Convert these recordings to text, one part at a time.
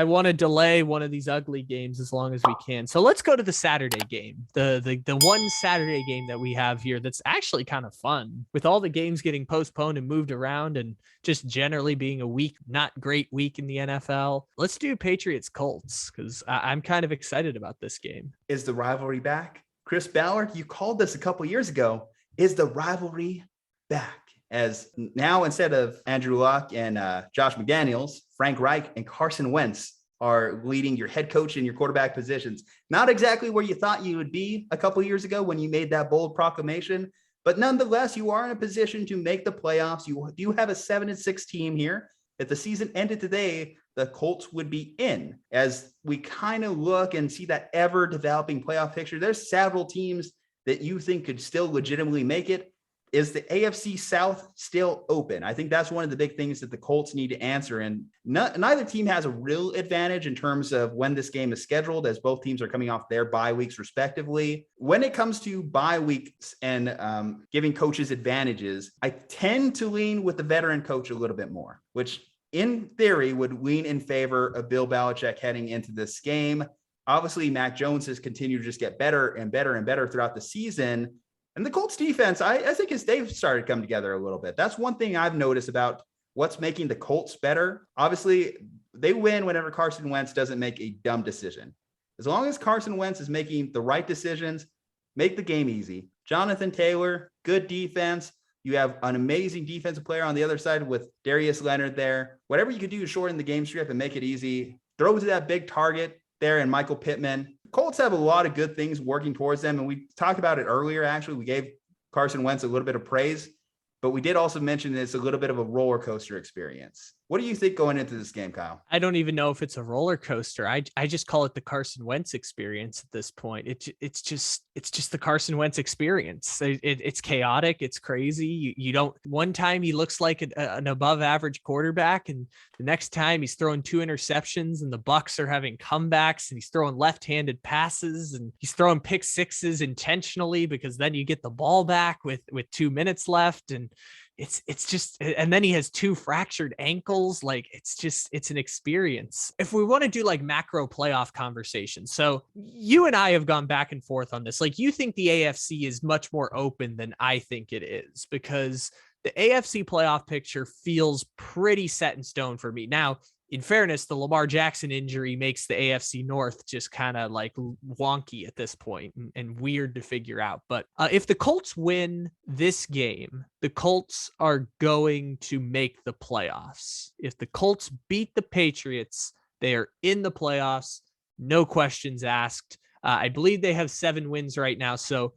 I want to delay one of these ugly games as long as we can. So let's go to the Saturday game, the one Saturday game that we have here that's actually kind of fun, with all the games getting postponed and moved around and just generally being a week, not great week in the NFL. Let's do Patriots Colts, because I'm kind of excited about this game. Is the rivalry back? Chris Ballard, you called this a couple years ago. Is the rivalry back? As now, instead of Andrew Luck and Josh McDaniels, Frank Reich and Carson Wentz are leading your head coach and your quarterback positions. Not exactly where you thought you would be a couple of years ago when you made that bold proclamation, but nonetheless, you are in a position to make the playoffs. You do have a 7-6 team here. If the season ended today, the Colts would be in. As we kind of look and see that ever developing playoff picture, there's several teams that you think could still legitimately make it. Is the AFC South still open? I think that's one of the big things that the Colts need to answer. And neither team has a real advantage in terms of when this game is scheduled, as both teams are coming off their bye weeks respectively. When it comes to bye weeks and giving coaches advantages, I tend to lean with the veteran coach a little bit more, which in theory would lean in favor of Bill Belichick heading into this game. Obviously, Mac Jones has continued to just get better and better and better throughout the season. And the Colts defense, I think as they've started to come together a little bit. That's one thing I've noticed about what's making the Colts better. Obviously, they win whenever Carson Wentz doesn't make a dumb decision. As long as Carson Wentz is making the right decisions, make the game easy. Jonathan Taylor, good defense. You have an amazing defensive player on the other side with Darius Leonard there. Whatever you could do to shorten the game script and make it easy. Throw to that big target there and Michael Pittman. Colts have a lot of good things working towards them. And we talked about it earlier. Actually, we gave Carson Wentz a little bit of praise, but we did also mention it's a little bit of a roller coaster experience. What do you think going into this game, Kyle? I don't even know if it's a roller coaster. I just call it the Carson Wentz experience at this point. It's just the Carson Wentz experience. It's chaotic. It's crazy. You don't, one time he looks like an above average quarterback, and the next time he's throwing 2 interceptions, and the Bucs are having comebacks, and he's throwing left-handed passes, and he's throwing pick sixes intentionally because then you get the ball back with 2 minutes left. And it's just, and then he has 2 fractured ankles. Like, it's an experience. If we want to do like macro playoff conversation. So you and I have gone back and forth on this. Like, you think the AFC is much more open than I think it is, because the AFC playoff picture feels pretty set in stone for me. Now, in fairness, the Lamar Jackson injury makes the AFC North just kind of like wonky at this point and weird to figure out. But if the Colts win this game, the Colts are going to make the playoffs. If the Colts beat the Patriots, they are in the playoffs. No questions asked. I believe they have 7 wins right now. So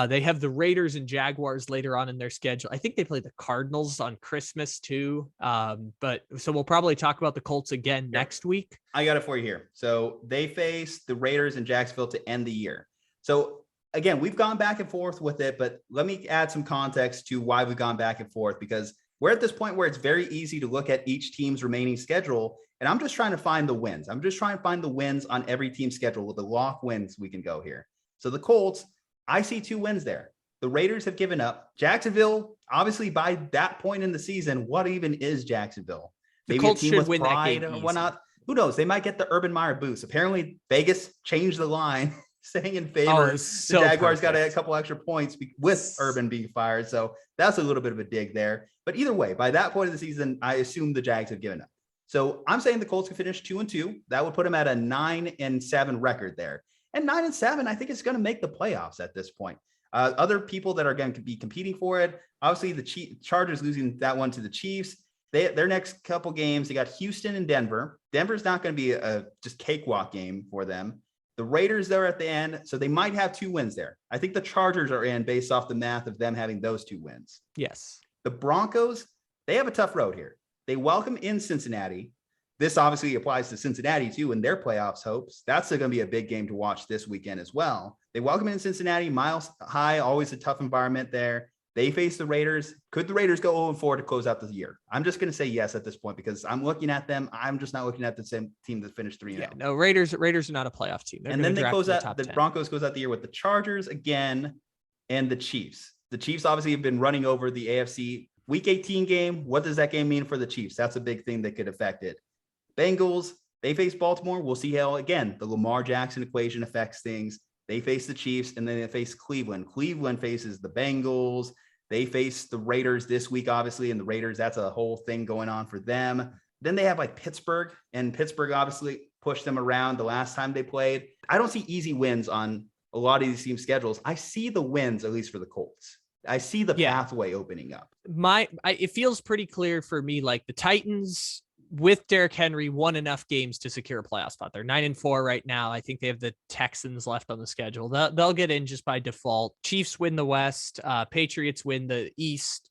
they have the Raiders and Jaguars later on in their schedule. I think they play the Cardinals on Christmas too. But so we'll probably talk about the Colts again next week. I got it for you here. So they face the Raiders in Jacksonville to end the year. So again, we've gone back and forth with it, but let me add some context to why we've gone back and forth, because we're at this point where it's very easy to look at each team's remaining schedule. And I'm just trying to find the wins. I'm just trying to find the wins on every team's schedule with the lock wins we can go here. So the Colts, I see 2 wins there. The Raiders have given up. Jacksonville, obviously by that point in the season, what even is Jacksonville? Maybe the Colts should win that game or whatnot. Who knows? They might get the Urban Meyer boost. Apparently, Vegas changed the line, saying in favor. The Jaguars got a couple extra points with Urban being fired. So that's a little bit of a dig there. But either way, by that point of the season, I assume the Jags have given up. So I'm saying the Colts can finish 2-2. That would put them at a 9-7 record there. And 9-7, I think it's going to make the playoffs at this point. Other people that are going to be competing for it, obviously the Chargers losing that one to the Chiefs. Their next couple games, they got Houston and Denver. Denver's not going to be a just cakewalk game for them. The Raiders there at the end, so they might have 2 wins there. I think the Chargers are in based off the math of them having those 2 wins. Yes. The Broncos, they have a tough road here. They welcome in Cincinnati. This obviously applies to Cincinnati too in their playoffs hopes. That's going to be a big game to watch this weekend as well. They welcome in Cincinnati, miles high, always a tough environment there. They face the Raiders. Could the Raiders go 0-4 to close out the year? I'm just going to say yes at this point because I'm looking at them. I'm just not looking at the same team that finished 3-0. Yeah, no, Raiders are not a playoff team. And then they close out the Broncos close out the year with the Chargers again and the Chiefs. The Chiefs obviously have been running over the AFC. Week 18 game. What does that game mean for the Chiefs? That's a big thing that could affect it. Bengals, They face Baltimore. We'll see how, again, the Lamar Jackson equation affects things. They face the Chiefs, and then they face Cleveland. Cleveland faces the Bengals. They face the Raiders this week, obviously, and the Raiders, that's a whole thing going on for them. Then they have like Pittsburgh, and Pittsburgh obviously pushed them around the last time they played. I don't see easy wins on a lot of these team schedules. I see the wins, at least for the Colts. I see the pathway opening up. It feels pretty clear for me, like the Titans with Derrick Henry won enough games to secure a playoff spot. They're 9-4 right now. I think they have the Texans left on the schedule. They'll get in just by default. Chiefs win the West. Patriots win the East.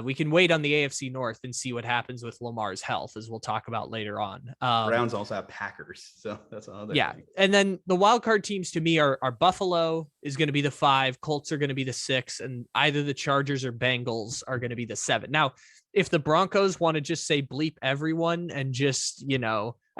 We can wait on the AFC North and see what happens with Lamar's health, as we'll talk about later on. Browns also have Packers, so that's another thing. And then the wild card teams to me are Buffalo is going to be the 5, Colts are going to be the 6, and either the Chargers or Bengals are going to be the 7. Now, if the Broncos want to just say bleep everyone and just,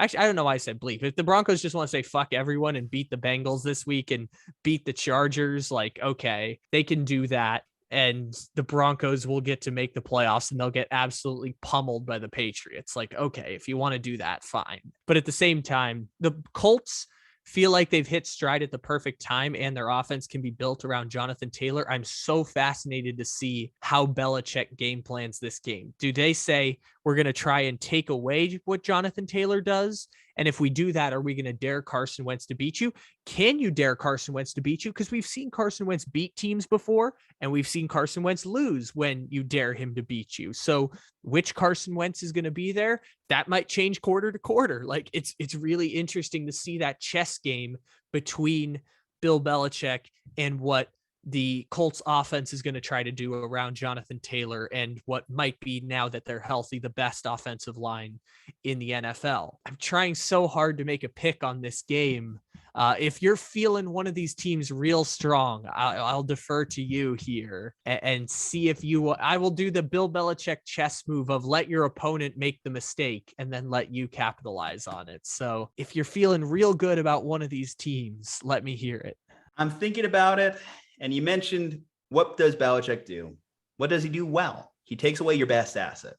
actually, I don't know why I said bleep. If the Broncos just want to say fuck everyone and beat the Bengals this week and beat the Chargers, like, okay, they can do that. And the Broncos will get to make the playoffs and they'll get absolutely pummeled by the Patriots. Like, okay, if you want to do that, fine. But at the same time, the Colts feel like they've hit stride at the perfect time and their offense can be built around Jonathan Taylor. I'm so fascinated to see how Belichick game plans this game. Do they say we're going to try and take away what Jonathan Taylor does? And if we do that, are we going to dare Carson Wentz to beat you? Can you dare Carson Wentz to beat you? Because we've seen Carson Wentz beat teams before, and we've seen Carson Wentz lose when you dare him to beat you. So which Carson Wentz is going to be there? That might change quarter to quarter. Like it's really interesting to see that chess game between Bill Belichick and what the Colts offense is going to try to do around Jonathan Taylor and what might be, now that they're healthy, the best offensive line in the NFL. I'm trying so hard to make a pick on this game. If you're feeling one of these teams real strong, I'll defer to you here and see if I will do the Bill Belichick chess move of let your opponent make the mistake and then let you capitalize on it. So if you're feeling real good about one of these teams, let me hear it. I'm thinking about it. And you mentioned, what does Belichick do? What does he do well? He takes away your best asset,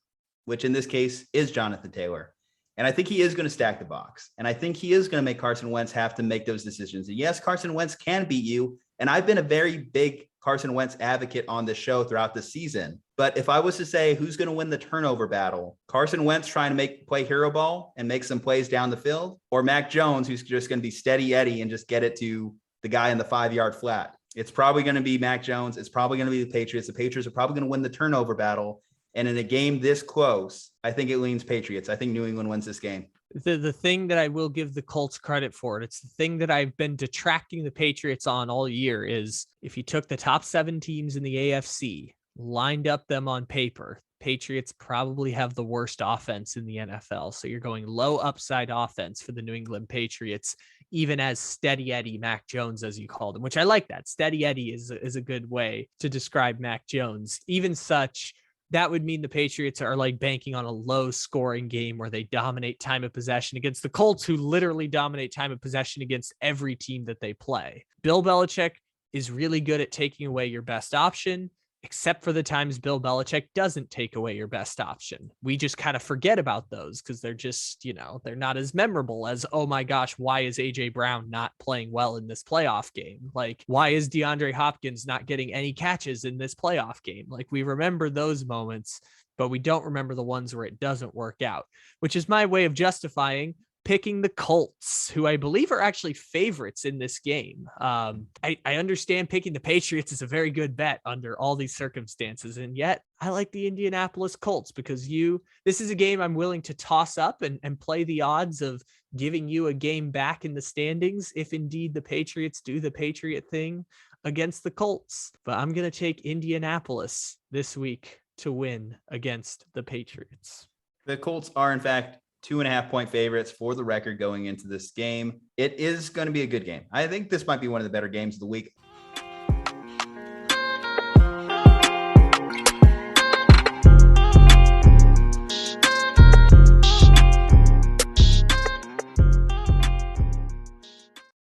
which in this case is Jonathan Taylor. And I think he is going to stack the box. And I think he is going to make Carson Wentz have to make those decisions. And yes, Carson Wentz can beat you. And I've been a very big Carson Wentz advocate on this show throughout the season. But if I was to say who's going to win the turnover battle, Carson Wentz trying to play hero ball and make some plays down the field, or Mac Jones, who's just going to be steady Eddie and just get it to the guy in the 5-yard flat? It's probably going to be Mac Jones. It's probably going to be the Patriots. The Patriots are probably going to win the turnover battle. And in a game this close, I think it leans Patriots. I think New England wins this game. The thing that I will give the Colts credit for, and it's the thing that I've been detracting the Patriots on all year, is if you took the top 7 teams in the AFC, lined up them on paper, Patriots probably have the worst offense in the NFL. So you're going low upside offense for the New England Patriots, even as Steady Eddie Mac Jones, as you called him, which I like that. Steady Eddie is a good way to describe Mac Jones. Even such, that would mean the Patriots are like banking on a low scoring game where they dominate time of possession against the Colts, who literally dominate time of possession against every team that they play. Bill Belichick is really good at taking away your best option, except for the times Bill Belichick doesn't take away your best option. We just kind of forget about those because they're just, they're not as memorable as, oh my gosh, why is AJ Brown not playing well in this playoff game? Like, why is DeAndre Hopkins not getting any catches in this playoff game? Like, we remember those moments, but we don't remember the ones where it doesn't work out, which is my way of justifying picking the Colts, who I believe are actually favorites in this game. I understand picking the Patriots is a very good bet under all these circumstances. And yet I like the Indianapolis Colts because this is a game I'm willing to toss up and play the odds of giving you a game back in the standings if indeed the Patriots do the Patriot thing against the Colts. But I'm going to take Indianapolis this week to win against the Patriots. The Colts are, in fact, 2.5-point favorites for the record going into this game. It is going to be a good game. I think this might be one of the better games of the week.